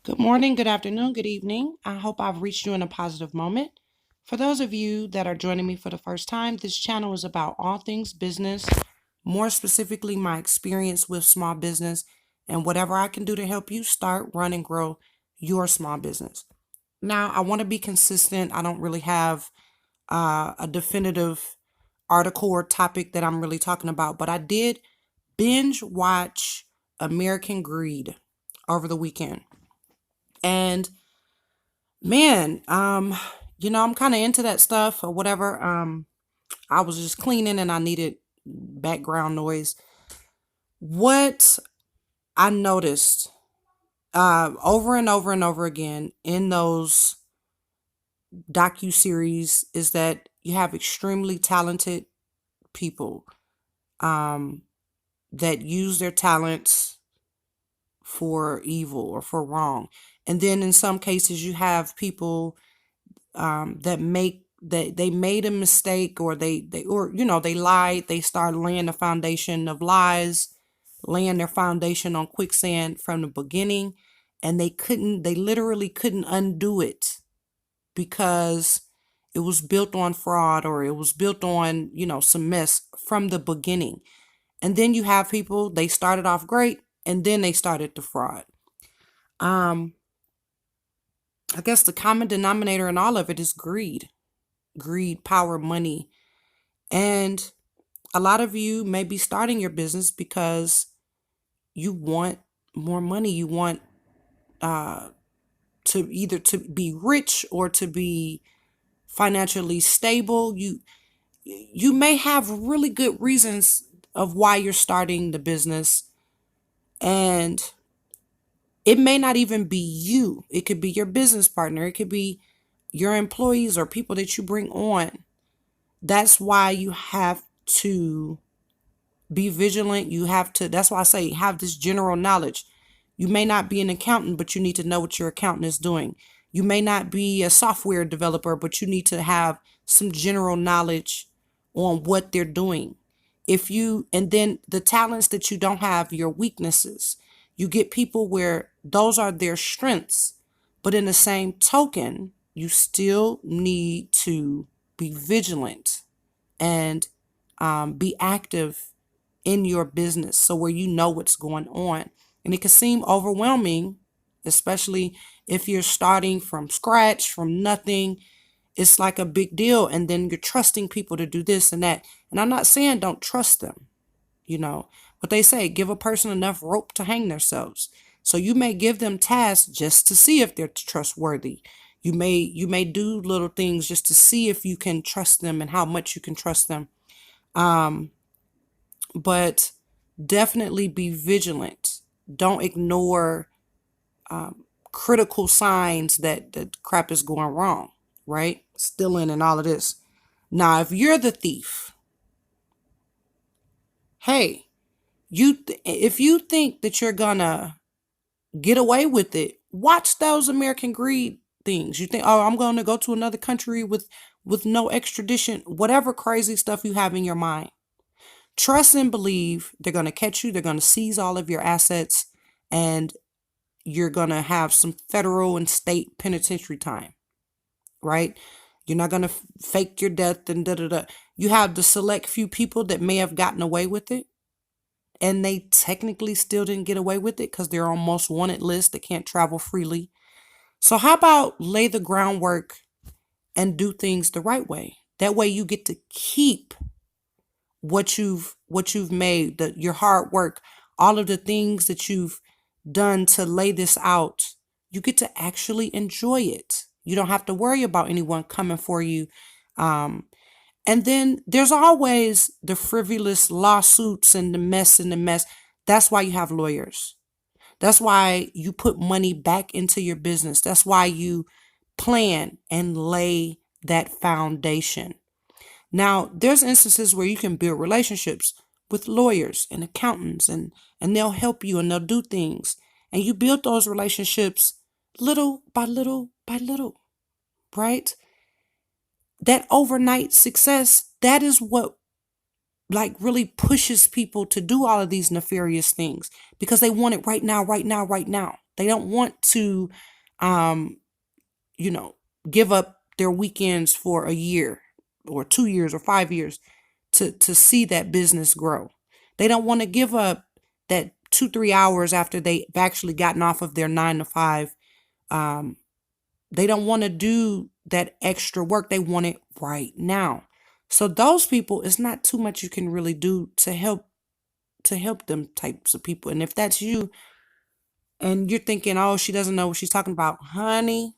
Good morning, good afternoon, good evening. I hope I've reached you in a positive moment. For those of you that are joining me for the first time, this channel is about all things business, more specifically, my experience with small business and whatever I can do to help you start, run, and grow your small business. Now, I want to be consistent. I don't really have a definitive article or topic that I'm really talking about, but I did binge watch American Greed over the weekend. And man, I'm kind of into that stuff or whatever. I was just cleaning and I needed background noise. What I noticed over and over and over again in those docu-series is that you have extremely talented people um, that use their talents for evil or for wrong. And then in some cases, you have people that they made a mistake, or they lied. They started laying the foundation of lies, laying their foundation on quicksand from the beginning, and they literally couldn't undo it because it was built on fraud, or it was built on some mess from the beginning. And then you have people, they started off great and then they started to fraud. um I guess the common denominator in all of it is greed, power, money. And a lot of you may be starting your business because you want more money. You want uh, to either to be rich or to be financially stable. You may have really good reasons of why you're starting the business, and it may not even be you. It could be your business partner. It could be your employees or people that you bring on. That's why you have to be vigilant. That's why I say have this general knowledge. You may not be an accountant, but you need to know what your accountant is doing. You may not be a software developer, but you need to have some general knowledge on what they're doing. And then the talents that you don't have, your weaknesses. You get people where those are their strengths, but in the same token, you still need to be vigilant and be active in your business, so where you know what's going on. And it can seem overwhelming, especially if you're starting from scratch, from nothing. It's like a big deal. And then you're trusting people to do this and that. And I'm not saying don't trust them, but they say give a person enough rope to hang themselves. So you may give them tasks just to see if they're trustworthy. You may do little things just to see if you can trust them and how much you can trust them. Um, but definitely be vigilant. Don't ignore critical signs that crap is going wrong, right? Stealing and all of this. Now, if you're the thief, hey, if you think that you're gonna get away with it, watch those American Greed things. You think, oh, I'm going to go to another country with no extradition, whatever crazy stuff you have in your mind. Trust and believe they're going to catch you. They're going to seize all of your assets, and you're going to have some federal and state penitentiary time, right? You're not going to fake your death and da da da. You have the select few people that may have gotten away with it, and they technically still didn't get away with it because they're on most wanted lists. They can't travel freely. So how about lay the groundwork and do things the right way? That way you get to keep what you've made, your hard work, all of the things that you've done to lay this out. You get to actually enjoy it. You don't have to worry about anyone coming for you. Um, and then there's always the frivolous lawsuits and the mess. That's why you have lawyers. That's why you put money back into your business. That's why you plan and lay that foundation. Now, there's instances where you can build relationships with lawyers and accountants, and they'll help you and they'll do things. And you build those relationships little by little by little, right? That overnight success, that is what like really pushes people to do all of these nefarious things, because they want it right now, right now, right now. They don't want to, um, you know, give up their weekends for a year or 2 years or 5 years to see that business grow. They don't want to give up that 2, 3 hours after they've actually gotten off of their 9 to 5. Um, they don't want to do that extra work. They want it right now. So those people, it's not too much you can really do to help them types of people. And if that's you and you're thinking, oh, she doesn't know what she's talking about, honey,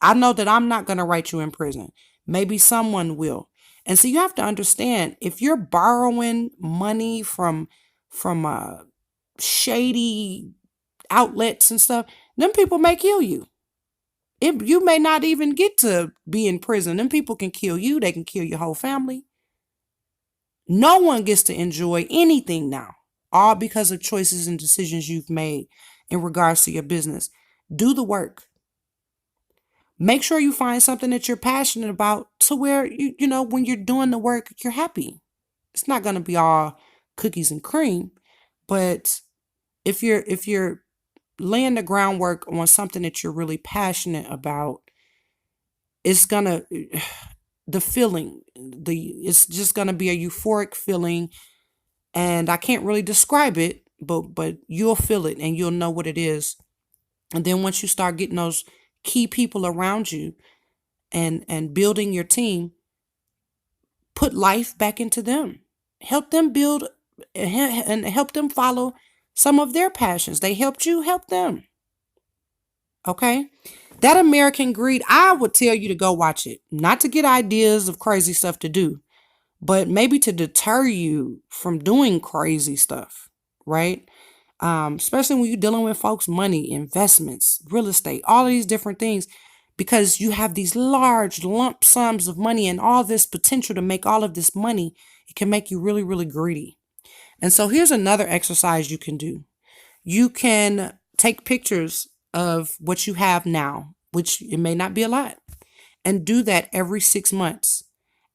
I know that I'm not going to write you in prison. Maybe someone will. And so you have to understand, if you're borrowing money from shady outlets and stuff, them people may kill you. You may not even get to be in prison. Them people can kill you. They can kill your whole family. No one gets to enjoy anything now, all because of choices and decisions you've made in regards to your business. Do the work. Make sure you find something that you're passionate about to where you know when you're doing the work, you're happy. It's not going to be all cookies and cream, but if you're laying the groundwork on something that you're really passionate about, it's gonna the feeling, the it's just gonna be a euphoric feeling, and I can't really describe it, but you'll feel it and you'll know what it is. And then once you start getting those key people around you and building your team, put life back into them. Help them build and help them follow some of their passions. They helped you, help them. Okay? That American Greed, I would tell you to go watch it. Not to get ideas of crazy stuff to do, but maybe to deter you from doing crazy stuff, right? Especially when you're dealing with folks' money, investments, real estate, all of these different things, because you have these large lump sums of money and all this potential to make all of this money. It can make you really, really greedy. And so here's another exercise you can do. You can take pictures of what you have now, which it may not be a lot, and do that every 6 months.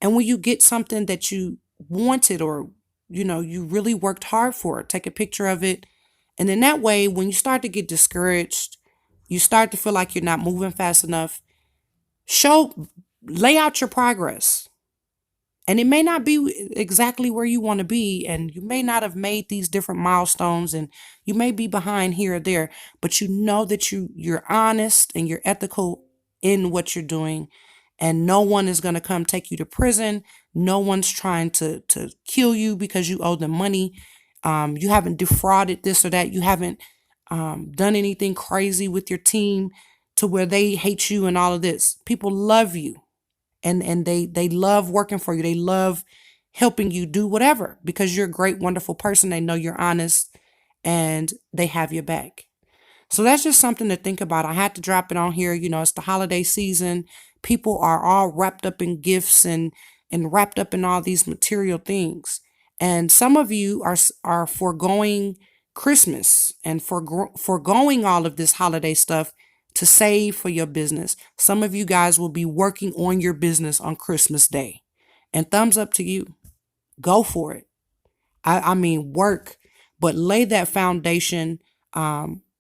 And when you get something that you wanted or you really worked hard for, take a picture of it. And then that way, when you start to get discouraged, you start to feel like you're not moving fast enough, lay out your progress. And it may not be exactly where you want to be, and you may not have made these different milestones, and you may be behind here or there, but you know that you're honest and you're ethical in what you're doing, and no one is going to come take you to prison. No one's trying to kill you because you owe them money. You haven't defrauded this or that. You haven't done anything crazy with your team to where they hate you and all of this. People love you, and they love working for you. They love helping you do whatever because you're a great, wonderful person. They know you're honest and they have your back. So that's just something to think about. I had to drop it on here. It's the holiday season. People are all wrapped up in gifts and wrapped up in all these material things. And some of you are foregoing Christmas and foregoing all of this holiday stuff to save for your business. Some of you guys will be working on your business on Christmas Day. And thumbs up to you. Go for it. I mean, work, but lay that foundation.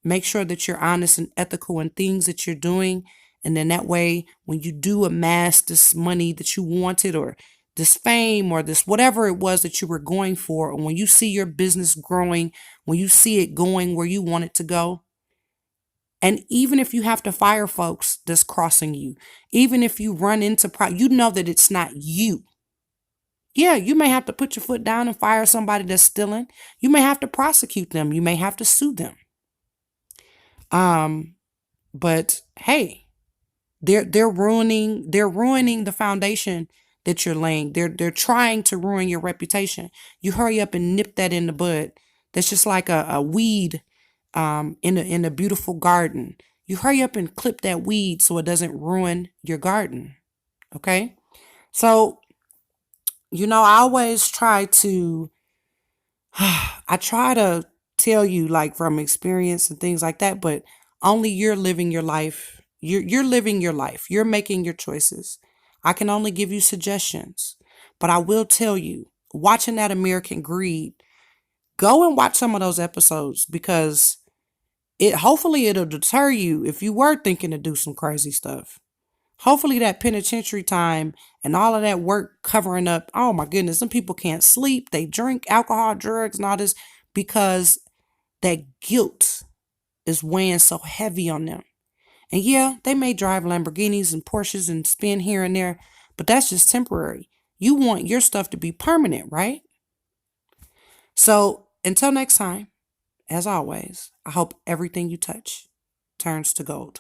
Make sure that you're honest and ethical in things that you're doing. And then that way, when you do amass this money that you wanted, or this fame, or this whatever it was that you were going for, and when you see your business growing, when you see it going where you want it to go, and even if you have to fire folks that's crossing you, even if you run into you know that it's not you. Yeah, you may have to put your foot down and fire somebody that's stealing. You may have to prosecute them. You may have to sue them. But hey, they're ruining the foundation that you're laying. They're trying to ruin your reputation. You hurry up and nip that in the bud. That's just like a weed in a beautiful garden. You hurry up and clip that weed so it doesn't ruin your garden. Okay? So, I always try to I try to tell you, like, from experience and things like that, but only you're living your life. You're living your life. You're making your choices. I can only give you suggestions, but I will tell you, watching that American Greed, go and watch some of those episodes, because hopefully it'll deter you if you were thinking to do some crazy stuff. Hopefully that penitentiary time and all of that work covering up, oh my goodness, some people can't sleep, they drink alcohol, drugs, and all this because that guilt is weighing so heavy on them. And yeah, they may drive Lamborghinis and Porsches and spin here and there, but that's just temporary. You want your stuff to be permanent, right? So until next time, as always, I hope everything you touch turns to gold.